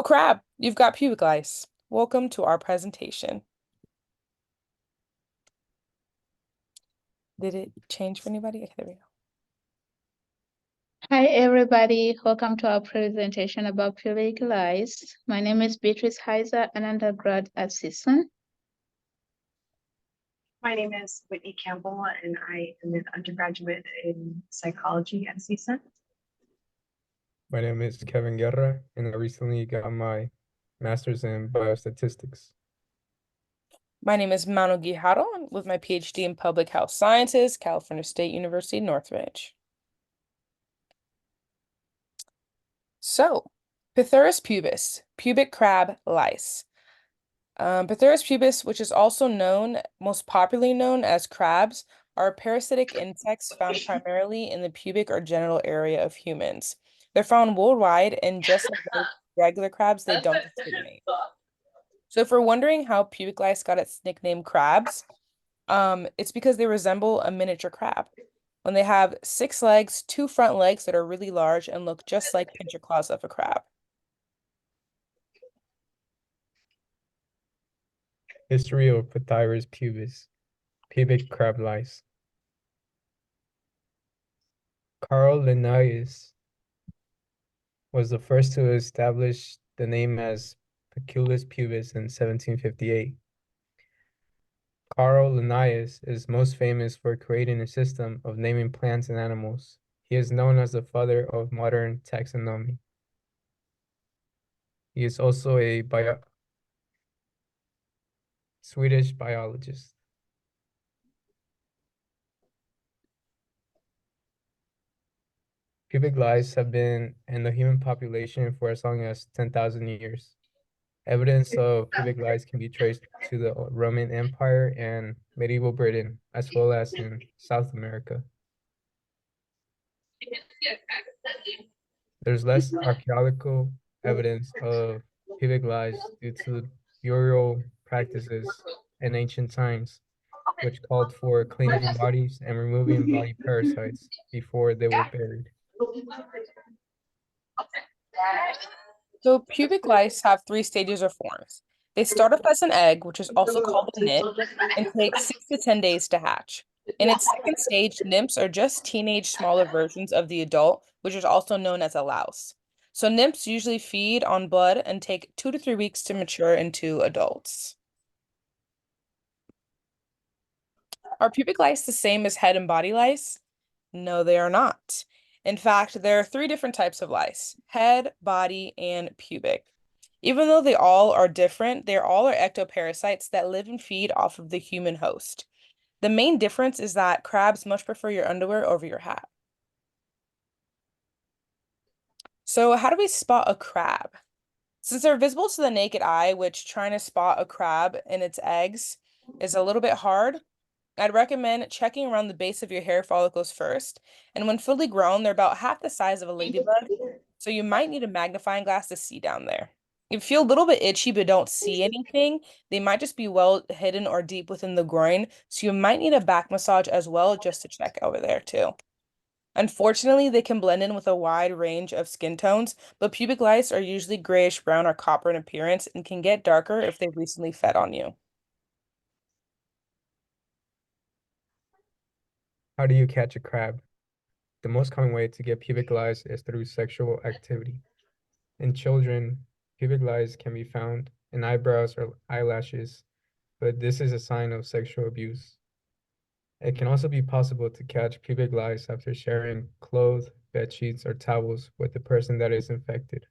Oh crap, you've got pubic lice. Welcome to our presentation. Did it change for anybody? Okay, there we go. Hi, everybody. Welcome to our presentation about pubic lice. My name is Beatrice, Khaiza, an undergrad assistant. My name is Whitney Campbell, and I am an undergraduate in psychology at CSUN. My name is Guerra, and I recently got my master's in biostatistics. My name is Manon Guijarro with my PhD in public health sciences, California State University, Northridge. So, Pithurus pubis, pubic crab lice. Pithurus pubis, which is also most popularly known as crabs, are parasitic insects found primarily in the pubic or genital area of humans. They're found worldwide, and just like most regular crabs, they don't discriminate. So if we're wondering how pubic lice got its nickname crabs, it's because they resemble a miniature crab. When they have 6 legs, 2 front legs that are really large and look just like pincher claws of a crab. History of Pithurus pubis, pubic crab lice. Carl Linnaeus was the first to establish the name as Peculus pubis in 1758. Carl Linnaeus is most famous for creating a system of naming plants and animals. He is known as the father of modern taxonomy. He is also a Swedish biologist. Pubic lice have been in the human population for as long as 10,000 years. Evidence of pubic lice can be traced to the Roman Empire and medieval Britain, as well as in South America. There's less archaeological evidence of pubic lice due to burial practices in ancient times, which called for cleaning bodies and removing body parasites before they were buried. So pubic lice have 3 stages or forms. They start off as an egg, which is also called a nymph, and take 6 to 10 days to hatch. In its second stage, nymphs are just teenage, smaller versions of the adult, which is also known as a louse. So nymphs usually feed on blood and take 2 to 3 weeks to mature into adults. Are pubic lice the same as head and body lice? No, they are not. In fact, there are 3 different types of lice: head, body, and pubic. Even though they all are different, they all are ectoparasites that live and feed off of the human host. The main difference is that crabs much prefer your underwear over your hat. So how do we spot a crab? Since they're visible to the naked eye, which trying to spot a crab in its eggs is a little bit hard, I'd recommend checking around the base of your hair follicles first. And when fully grown, they're about half the size of a ladybug, so you might need a magnifying glass to see down there. If you feel a little bit itchy but don't see anything, they might just be well hidden or deep within the groin, so you might need a back massage as well just to check over there too. Unfortunately, they can blend in with a wide range of skin tones, but pubic lice are usually grayish brown or copper in appearance and can get darker if they've recently fed on you. How do you catch a crab? The most common way to get pubic lice is through sexual activity. In children, pubic lice can be found in eyebrows or eyelashes, but this is a sign of sexual abuse. It can also be possible to catch pubic lice after sharing clothes, bed sheets, or towels with the person that is infected.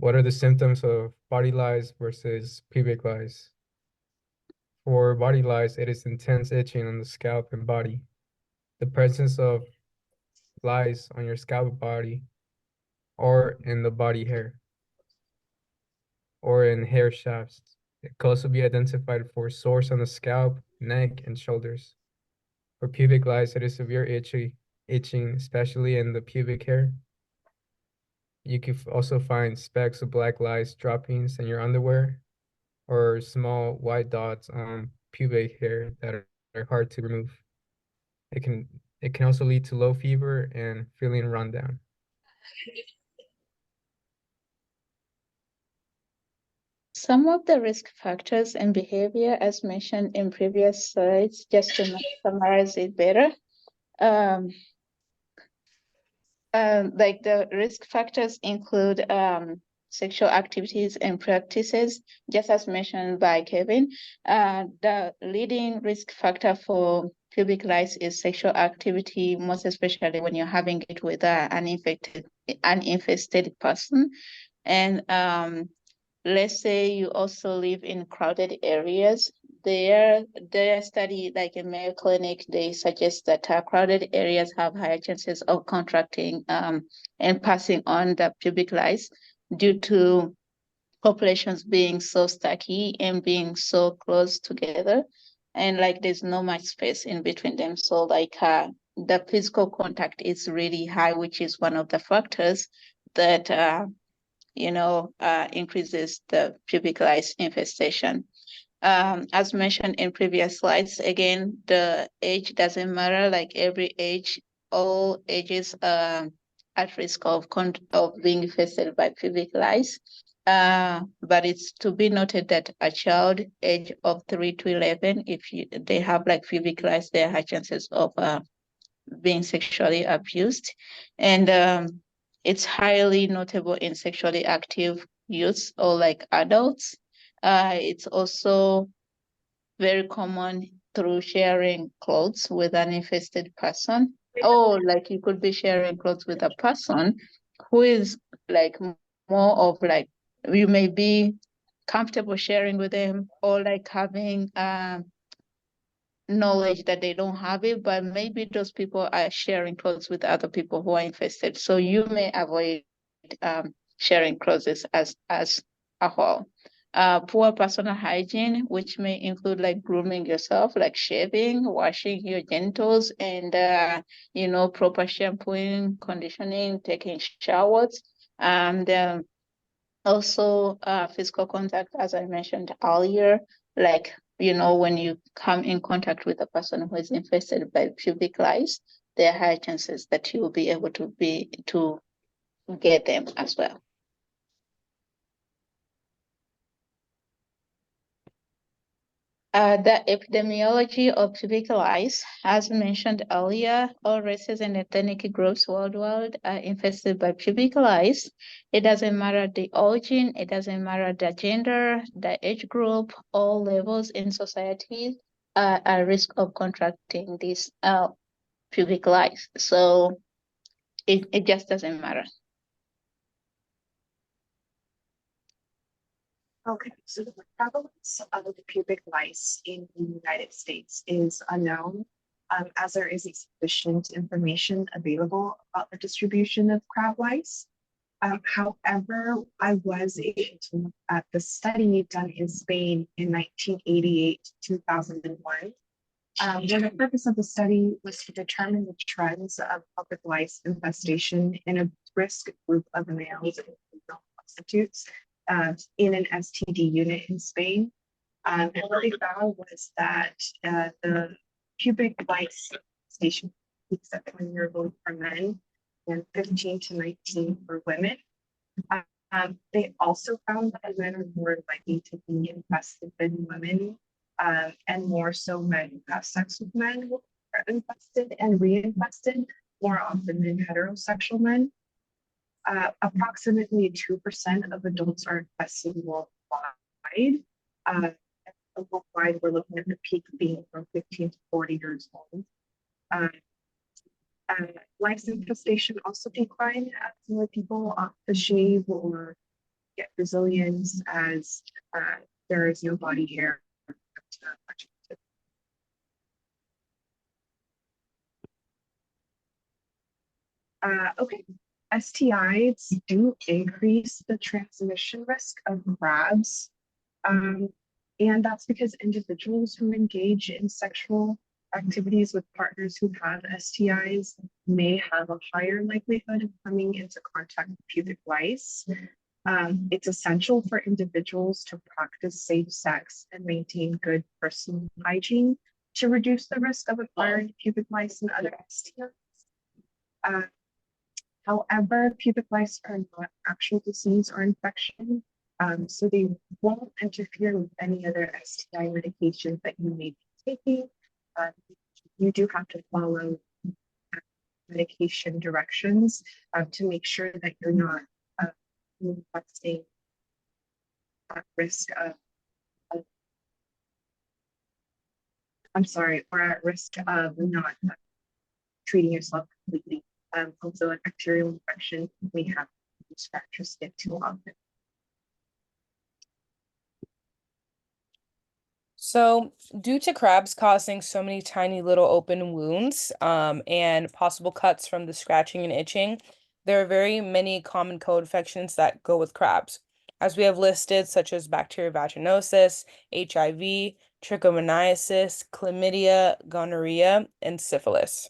What are the symptoms of body lice versus pubic lice? For body lice, it is intense itching on the scalp and body. The presence of lice on your scalp and body, or in the body hair, or in hair shafts. It can also be identified for sores on the scalp, neck, and shoulders. For pubic lice, it is severe itching, especially in the pubic hair. You can also find specks of black lice droppings in your underwear, or small white dots on pubic hair that are hard to remove. It can It can also lead to low fever and feeling run down. Some of the risk factors and behavior as mentioned in previous slides, just to summarize it better. Like the risk factors include sexual activities and practices, just as mentioned by Kevin. The leading risk factor for pubic lice is sexual activity, most especially when you're having it with an infested person. And let's say you also live in crowded areas. Their study, like in Mayo Clinic, they suggest that crowded areas have higher chances of contracting and passing on the pubic lice due to populations being so stacky and being so close together, and like there's no much space in between them. So like the physical contact is really high, which is one of the factors that increases the pubic lice infestation. As mentioned in previous slides, again, the age doesn't matter. Like every age, all ages are at risk of being infested by pubic lice. But it's to be noted that a child age of 3 to 11, if they have like pubic lice, there are chances of being sexually abused. And it's highly notable in sexually active youths or like adults. It's also very common through sharing clothes with an infested person. Or like you could be sharing clothes with a person who is like more of like, you may be comfortable sharing with them, or like having knowledge that they don't have it, but maybe those people are sharing clothes with other people who are infested. So you may avoid sharing clothes as a whole. Poor personal hygiene, which may include like grooming yourself, like shaving, washing your genitals, and proper shampooing, conditioning, taking showers, and also physical contact, as I mentioned earlier, like when you come in contact with a person who is infested by pubic lice, there are high chances that you will be able to get them as well. The epidemiology of pubic lice, as mentioned earlier, all races and ethnic groups worldwide are infested by pubic lice. It doesn't matter the origin, it doesn't matter the gender, the age group, all levels in society are at risk of contracting this pubic lice. So it just doesn't matter. Okay, so the prevalence of the pubic lice in the United States is unknown, as there isn't sufficient information available about the distribution of crab lice. However, I was able to look at the study done in Spain in 1988 to 2001. Where the purpose of the study was to determine the trends of pubic lice infestation in a risk group of males and female prostitutes in an STD unit in Spain. And what they found was that the pubic lice infestation peaks at 20-year-old for men and 15 to 19 for women. They also found that men are more likely to be infested than women, and more so men who have sex with men who are infested and reinfested more often than heterosexual men. Approximately 2% of adults are infested worldwide. Worldwide, we're looking at the peak being from 15 to 40 years old. Lice infestation also decline as more people opt to shave or get Brazilians, as there is no body hair. Okay, STIs do increase the transmission risk of crabs. And that's because individuals who engage in sexual activities with partners who have STIs may have a higher likelihood of coming into contact with pubic lice. It's essential for individuals to practice safe sex and maintain good personal hygiene to reduce the risk of acquiring pubic lice and other STIs. However, pubic lice are not actual disease or infection, so they won't interfere with any other STI medications that you may be taking. You do have to follow medication directions to make sure that you're not investing at risk of, I'm sorry, or at risk of not treating yourself completely. Also, a bacterial infection may have factors get too often. So, due to crabs causing so many tiny little open wounds and possible cuts from the scratching and itching, there are very many common co-infections that go with crabs, as we have listed, such as bacterial vaginosis, HIV, trichomoniasis, chlamydia, gonorrhea, and syphilis.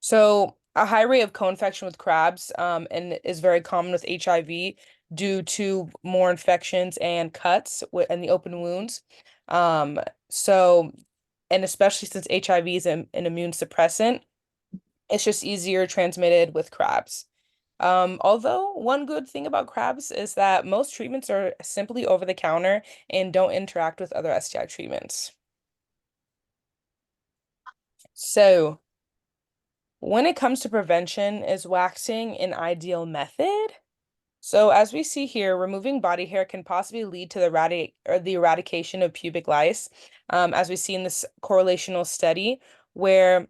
So, a high rate of co-infection with crabs and is very common with HIV due to more infections and cuts and the open wounds. So, and especially since HIV is an immune suppressant, it's just easier transmitted with crabs. Although one good thing about crabs is that most treatments are simply over the counter and don't interact with other STI treatments. So, when it comes to prevention, is waxing an ideal method? So as we see here, removing body hair can possibly lead to the eradication of pubic lice, as we see in this correlational study, where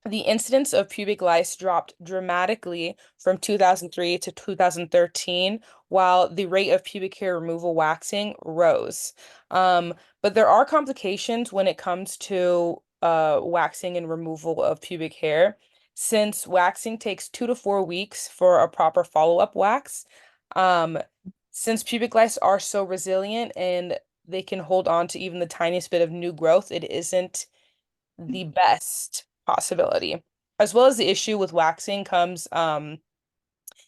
the incidence of pubic lice dropped dramatically from 2003 to 2013, while the rate of pubic hair removal waxing rose. But there are complications when it comes to waxing and removal of pubic hair, since waxing takes 2 to 4 weeks for a proper follow-up wax. Um, since pubic lice are so resilient and they can hold on to even the tiniest bit of new growth, it isn't the best possibility. As well as the issue with waxing comes the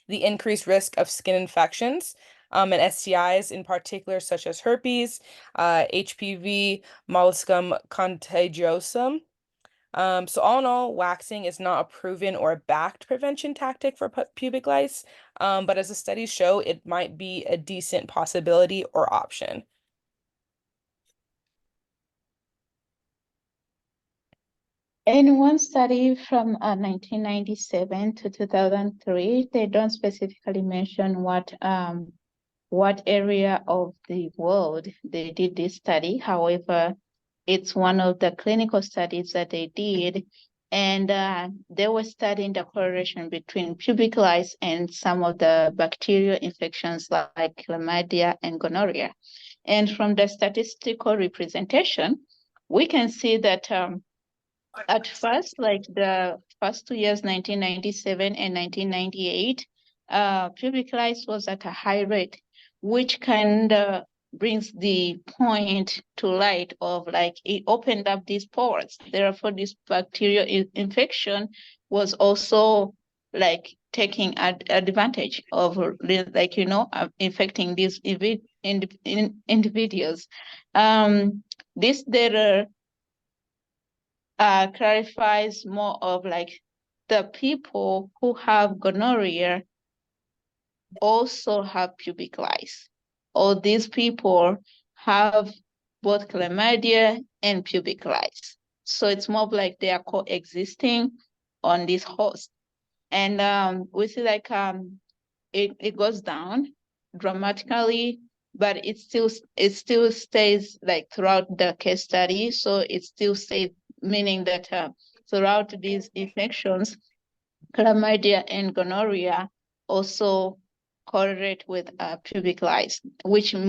increased risk of skin infections and STIs in particular, such as herpes, HPV, molluscum contagiosum. So all in all, waxing is not a proven or backed prevention tactic for pubic lice, but as the studies show, it might be a decent possibility or option. In one study from 1997 to 2003, they don't specifically mention what area of the world they did this study. However, it's one of the clinical studies that they did, and they were studying the correlation between pubic lice and some of the bacterial infections like chlamydia and gonorrhea. And from the statistical representation, we can see that at first, like the first 2 years, 1997 and 1998, pubic lice was at a high rate, which kind of brings the point to light of like it opened up these pores. Therefore, this bacterial infection was also like taking advantage of like, infecting these individuals. This data clarifies more of like the people who have gonorrhea also have pubic lice. All these people have both chlamydia and pubic lice. So it's more like they are coexisting on this host. And we see like it goes down dramatically, but it still stays like throughout the case study. So it still stays, meaning that throughout these infections, chlamydia and gonorrhea also correlate with pubic lice, which is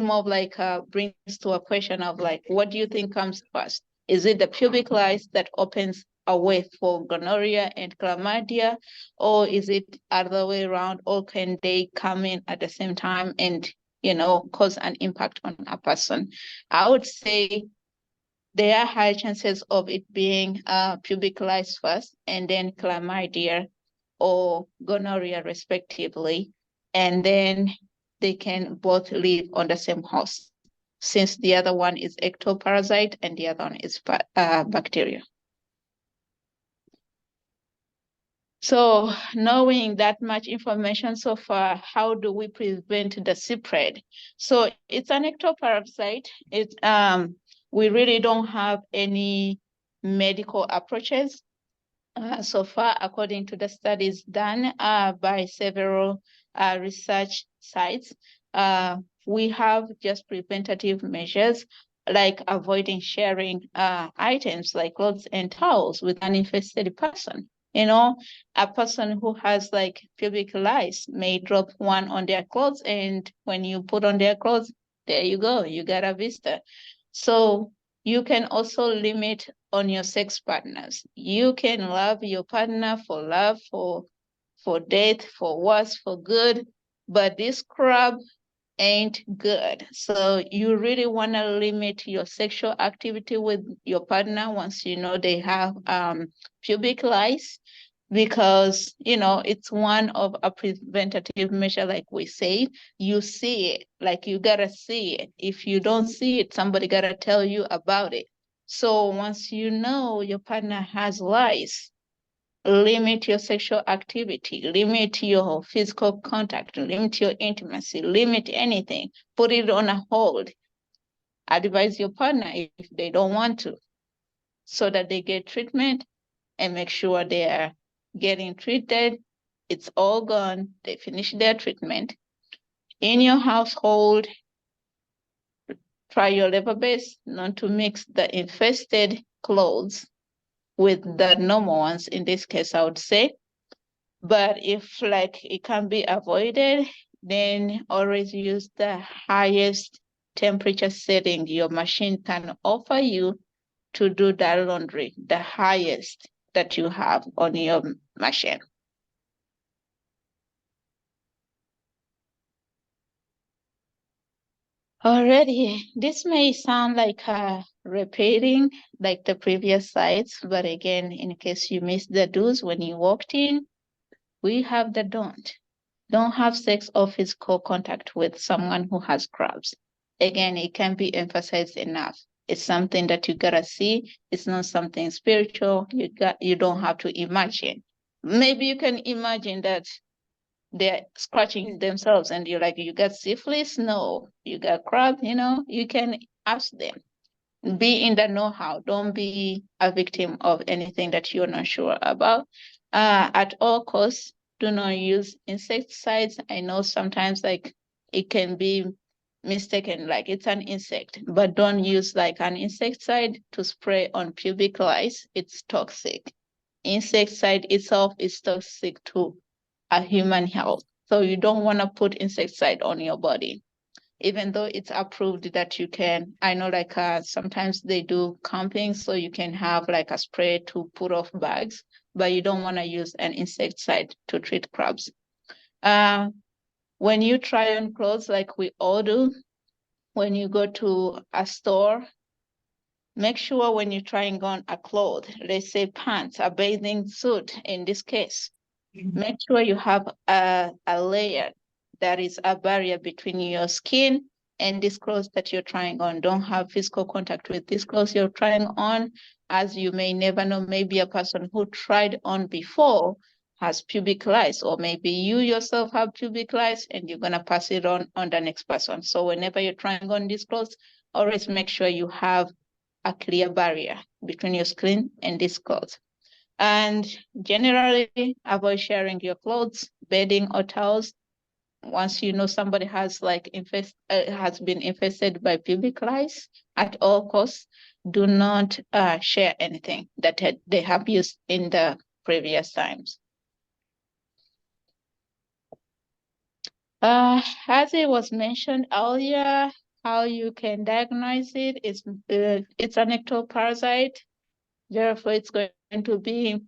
more like brings to a question of like, what do you think comes first? Is it the pubic lice that opens a way for gonorrhea and chlamydia, or is it other way around, or can they come in at the same time and cause an impact on a person? I would say there are high chances of it being pubic lice first, and then chlamydia or gonorrhea respectively, and then they can both live on the same host. since the other one is ectoparasite and the other one is bacteria. So knowing that much information so far, how do we prevent the spread? So it's an ectoparasite. We really don't have any medical approaches so far, according to the studies done by several research sites. We have just preventative measures like avoiding sharing items like clothes and towels with an infested person. You know, a person who has like pubic lice may drop one on their clothes, and when you put on their clothes, there you go, you got a blister. So you can also limit on your sex partners. You can love your partner for love, for death, for worse, for good, but this crab ain't good. So you really want to limit your sexual activity with your partner once you know they have pubic lice, because it's one of a preventative measure. Like we say, you see it, like you gotta see it. If you don't see it, somebody gotta tell you about it. So once you know your partner has lice, limit your sexual activity, limit your physical contact, limit your intimacy, limit anything, put it on a hold. Advise your partner if they don't want to, so that they get treatment, and make sure they are getting treated. It's all gone. They finish their treatment. In your household, try your level best not to mix the infested clothes with the normal ones. In this case, I would say. But if like it can be avoided, then always use the highest temperature setting your machine can offer you to do that laundry, the highest that you have on your machine. Already, this may sound like repeating like the previous slides, but again, in case you missed the do's when you walked in, we have the don't. Don't have sex or physical contact with someone who has crabs. Again, it can't be emphasized enough. It's something that you gotta see. It's not something spiritual. You don't have to imagine. Maybe you can imagine that they're scratching themselves and you're like, you got syphilis? No. You got crab? You can ask them. Be in the know-how. Don't be a victim of anything that you're not sure about. At all costs, do not use insecticides. I know sometimes like it can be mistaken like it's an insect, but don't use like an insecticide to spray on pubic lice. It's toxic. Insecticide itself is toxic to a human health. So you don't want to put insecticide on your body, even though it's approved that you can. I know like sometimes they do camping, so you can have like a spray to put off bugs, but you don't want to use an insecticide to treat crabs. When you try on clothes, like we all do, when you go to a store, make sure when you're trying on a cloth, let's say pants, a bathing suit in this case, make sure you have a layer that is a barrier between your skin and this clothes that you're trying on. Don't have physical contact with this clothes you're trying on, as you may never know. Maybe a person who tried on before has pubic lice, or maybe you yourself have pubic lice and you're gonna pass it on the next person. So whenever you're trying on these clothes, always make sure you have a clear barrier between your skin and this clothes. And generally avoid sharing your clothes, bedding, or towels. Once you know somebody has like has been infested by pubic lice, at all costs, do not share anything that they have used in the previous times. As it was mentioned earlier, how you can diagnose it is it's an ectoparasite. Therefore, it's going to be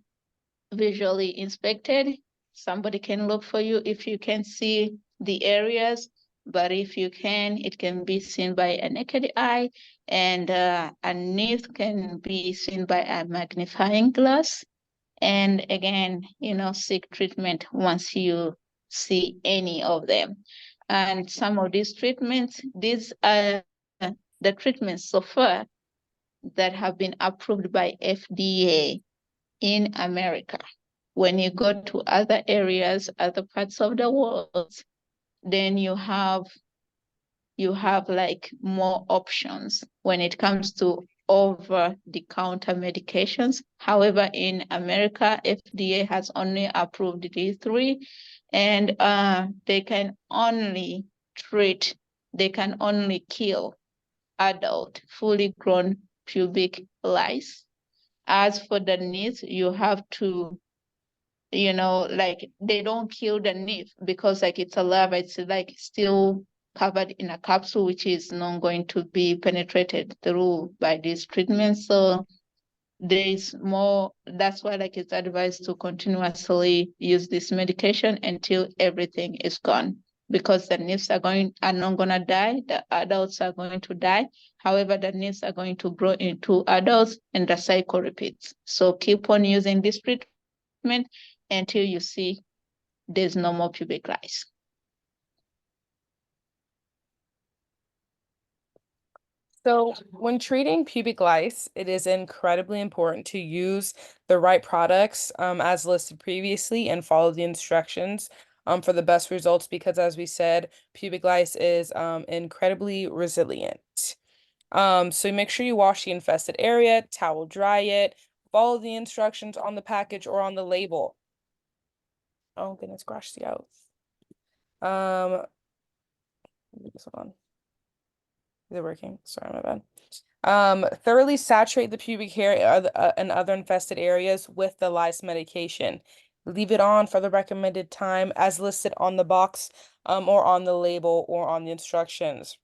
visually inspected. Somebody can look for you if you can see the areas, but if you can, it can be seen by a naked eye, and a nymph can be seen by a magnifying glass. And again, seek treatment once you see any of them. And some of these treatments, these the treatments so far that have been approved by FDA in America. When you go to other areas, other parts of the world, then you have like more options when it comes to over-the-counter medications. However, in America, FDA has only approved these three, and they can only kill adult, fully grown pubic lice. As for the nymph, you have to, like they don't kill the nymph because like it's a larva, it's like still covered in a capsule, which is not going to be penetrated through by this treatment. So there's more, that's why like it's advised to continuously use this medication until everything is gone, because the nymphs are not gonna die, the adults are going to die. However, the nymphs are going to grow into adults and the cycle repeats. So keep on using this treatment until you see there's no more pubic lice. So when treating pubic lice, it is incredibly important to use the right products as listed previously and follow the instructions for the best results, because as we said, pubic lice is incredibly resilient. So make sure you wash the infested area, towel dry it, follow the instructions on the package or on the label. Oh goodness, gosh, the out. This one. Is it working? Sorry, my bad. Thoroughly saturate the pubic hair and other infested areas with the lice medication. Leave it on for the recommended time as listed on the box, or on the label or on the instructions.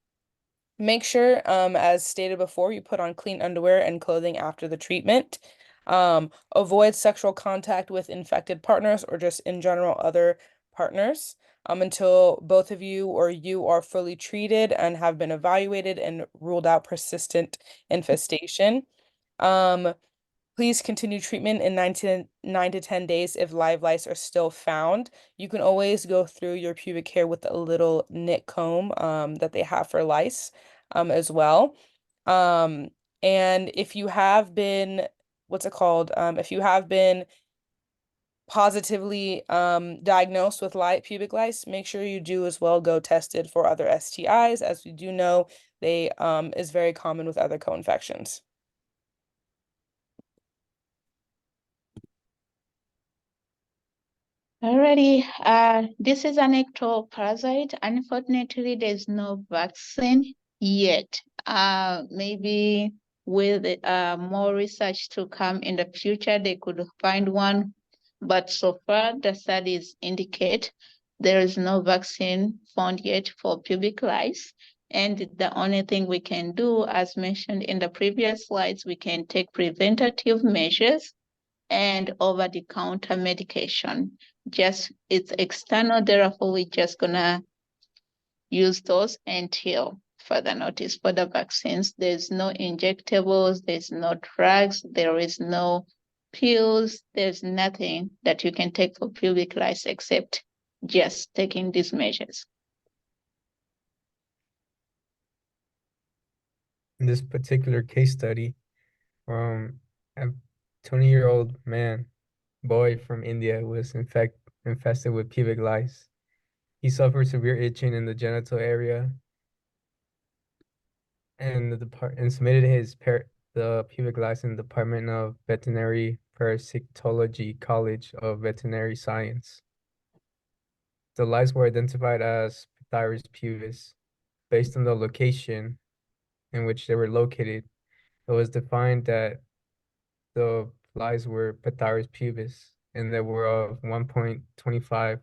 Make sure, as stated before, you put on clean underwear and clothing after the treatment. Avoid sexual contact with infected partners or just in general other partners until both of you or you are fully treated and have been evaluated and ruled out persistent infestation. Please continue treatment in 9 to 10 days if live lice are still found. You can always go through your pubic hair with a little knit comb that they have for lice as well. And if you have been, if you have been positively diagnosed with pubic lice, make sure you do as well go tested for other STIs, as we do know they is very common with other co-infections. Alrighty, this is an ectoparasite. Unfortunately, there's no vaccine yet. Maybe with more research to come in the future, they could find one. But so far, the studies indicate there is no vaccine found yet for pubic lice. And the only thing we can do, as mentioned in the previous slides, we can take preventative measures and over-the-counter medication. Just it's external, therefore we're just gonna use those until further notice. For the vaccines, there's no injectables, there's no drugs, there is no pills, there's nothing that you can take for pubic lice except just taking these measures. In this particular case study, a 20-year-old boy from India was infested with pubic lice. He suffered severe itching in the genital area and submitted the pubic lice in the Department of Veterinary Parasitology, College of Veterinary Science. The lice were identified as Pithyrus pubis based on the location in which they were located. It was defined that the lice were Pithyrus pubis and they were of 1.25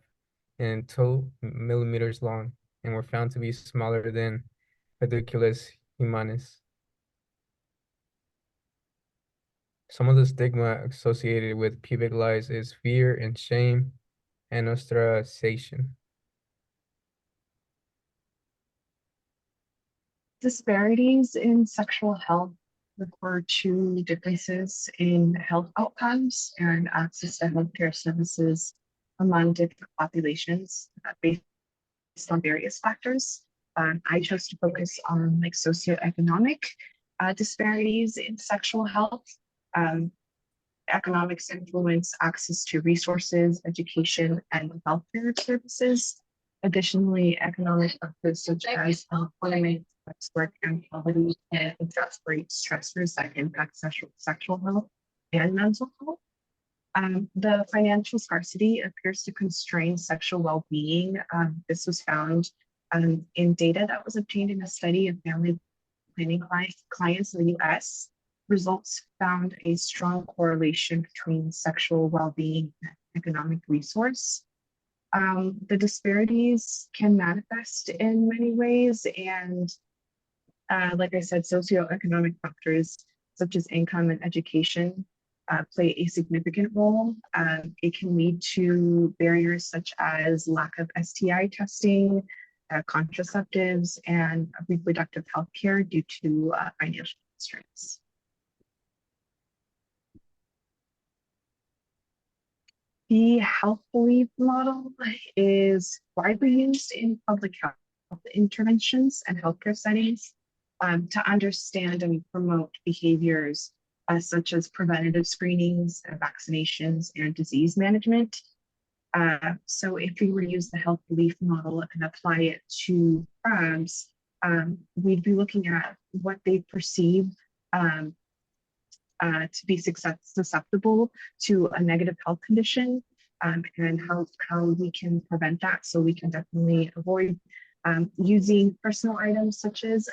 and 2 millimeters long and were found to be smaller than Pedunculus humanus. Some of the stigma associated with pubic lice is fear and shame and ostracization. Disparities in sexual health refer to differences in health outcomes and access to healthcare services among different populations based on various factors. I chose to focus on like socioeconomic disparities in sexual health. Um, Economics influence access to resources, education, and healthcare services. Additionally, economic factors such as employment, sex work, and poverty can exacerbate stressors that impact sexual health and mental health. The financial scarcity appears to constrain sexual well-being. This was found in data that was obtained in a study of family planning clients in the US. Results found a strong correlation between sexual well-being and economic resource. The disparities can manifest in many ways, and like I said, socioeconomic factors such as income and education play a significant role. It can lead to barriers such as lack of STI testing, contraceptives, and reproductive health care due to financial constraints. The health belief model is widely used in public health interventions and healthcare settings to understand and promote behaviors such as preventative screenings, vaccinations, and disease management. So if we were to use the health belief model and apply it to crabs, we'd be looking at what they perceive to be susceptible to a negative health condition, and how we can prevent that. So we can definitely avoid using personal items such as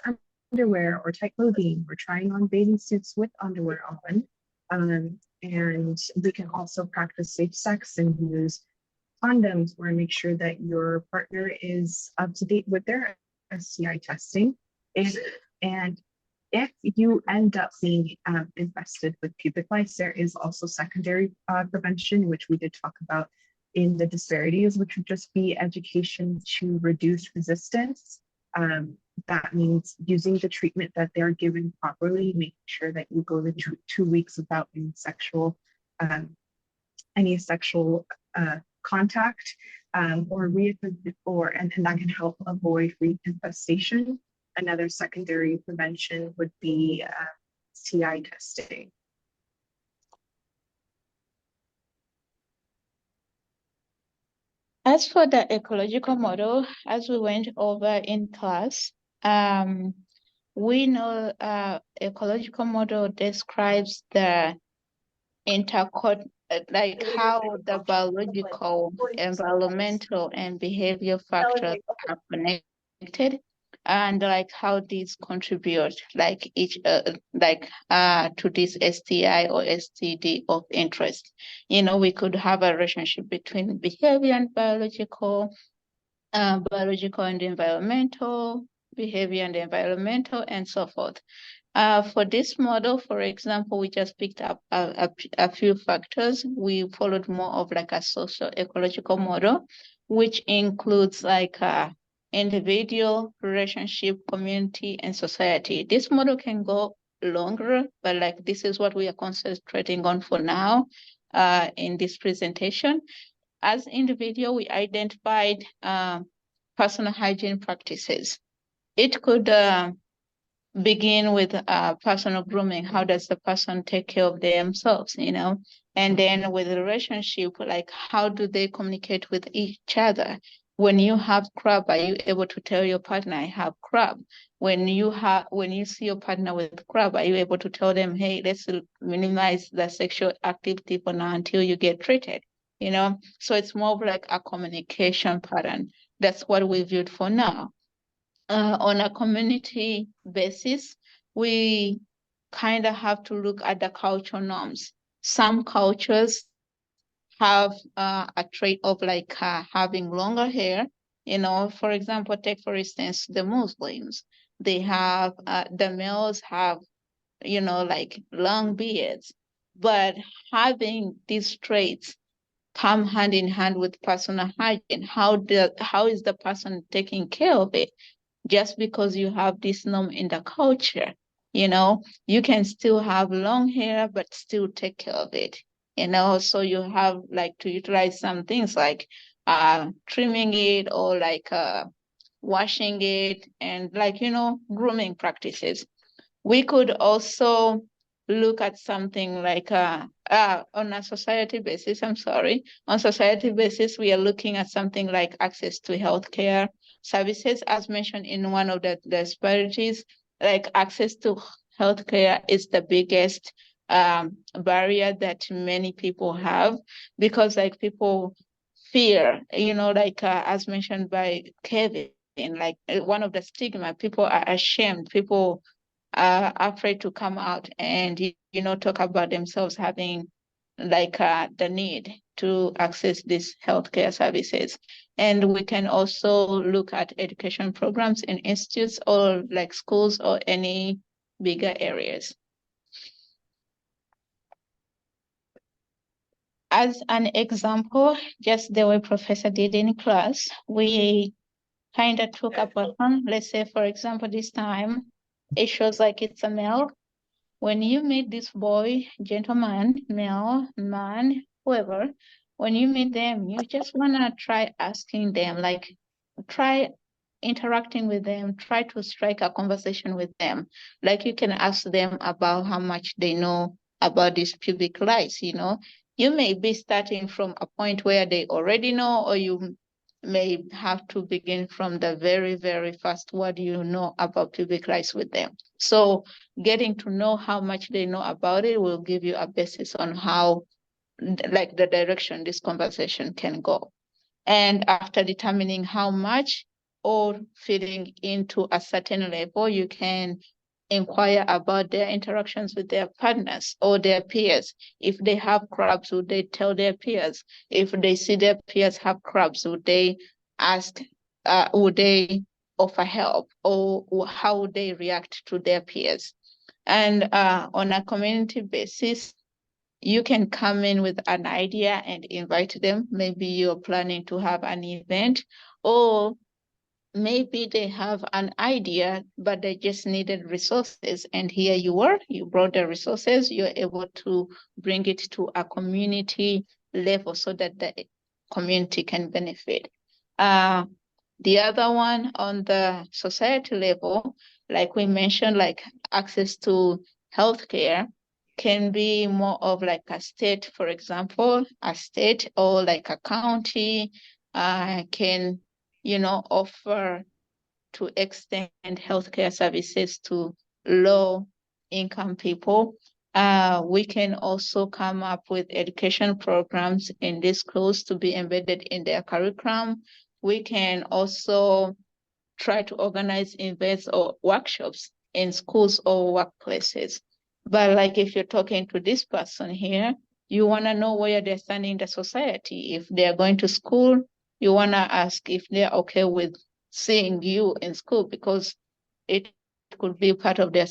underwear or tight clothing, or trying on bathing suits with underwear on. And we can also practice safe sex and use condoms, or make sure that your partner is up to date with their STI testing. And if you end up being infested with pubic lice, there is also secondary prevention, which we did talk about in the disparities, which would just be education to reduce resistance. That means using the treatment that they're given properly, making sure that you go the 2 weeks without any sexual contact, and that can help avoid reinfestation. Another secondary prevention would be STI testing. As for the ecological model, as we went over in class, we know ecological model describes the like how the biological, environmental, and behavior factors are connected, and like how these contribute like to this STI or STD of interest. We could have a relationship between behavior and biological, biological and environmental, behavior and environmental, and so forth. For this model, for example, we just picked up a few factors. We followed more of like a socio-ecological model, which includes like individual, relationship, community, and society. This model can go longer, but like this is what we are concentrating on for now in this presentation. As individual, we identified personal hygiene practices. It could begin with personal grooming. How does the person take care of themselves, And then with the relationship, like how do they communicate with each other? When you have crab, are you able to tell your partner, I have crab? When you see your partner with crab, are you able to tell them, hey, let's minimize the sexual activity for now until you get treated? So it's more of like a communication pattern. That's what we viewed for now. On a community basis, we kind of have to look at the cultural norms. Some cultures have a trait of like having longer hair. For example, take for instance the Muslims. They have the males have like long beards, but having these traits come hand in hand with personal hygiene. How is the person taking care of it? Just because you have this norm in the culture, you can still have long hair, but still take care of it, so you have like to utilize some things like trimming it, or like washing it, and like, grooming practices. We could also look at something like on a society basis, I'm sorry, on society basis, we are looking at something like access to healthcare services, as mentioned in one of the disparities, like access to healthcare is the biggest barrier that many people have, because like people fear, like as mentioned by Kevin, like one of the stigma, people are ashamed, people are afraid to come out and talk about themselves having like the need to access these healthcare services. And we can also look at education programs in institutes or like schools or any bigger areas. As an example, just the way Professor did in class, we kind of took a person, let's say, for example, this time, it shows like it's a male. When you meet this boy, gentleman, male, man, whoever, when you meet them, you just want to try asking them, like, try interacting with them, try to strike a conversation with them. Like you can ask them about how much they know about these pubic lice, You may be starting from a point where they already know, or you may have to begin from the very, very first word you know about pubic lice with them. So getting to know how much they know about it will give you a basis on how, like the direction this conversation can go. And after determining how much or feeding into a certain level, you can inquire about their interactions with their partners or their peers. If they have crabs, would they tell their peers? If they see their peers have crabs, would they ask, would they offer help, or how would they react to their peers? And on a community basis, you can come in with an idea and invite them. Maybe you're planning to have an event, or maybe they have an idea, but they just needed resources. And here you are, you brought the resources, you're able to bring it to a community level so that the community can benefit. The other one on the society level, like we mentioned, like access to healthcare can be more of like a state, for example, a state or like a county can, offer to extend healthcare services to low income people. We can also come up with education programs in these schools to be embedded in their curriculum. We can also try to organize events or workshops in schools or workplaces. But like if you're talking to this person here, you want to know where they're standing in the society. If they're going to school, you want to ask if they're okay with seeing you in school, because it could be part of their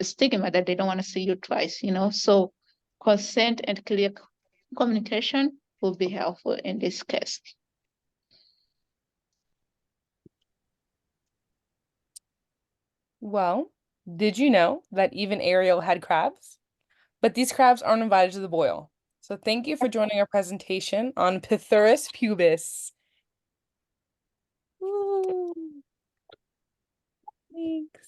stigma that they don't want to see you twice, So consent and clear communication will be helpful in this case. Well, did you know that even Ariel had crabs? But these crabs aren't invited to the boil. So thank you for joining our presentation on Pithurus pubis. Ooh, thanks.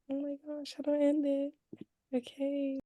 Oh my gosh, how do I end it? Okay.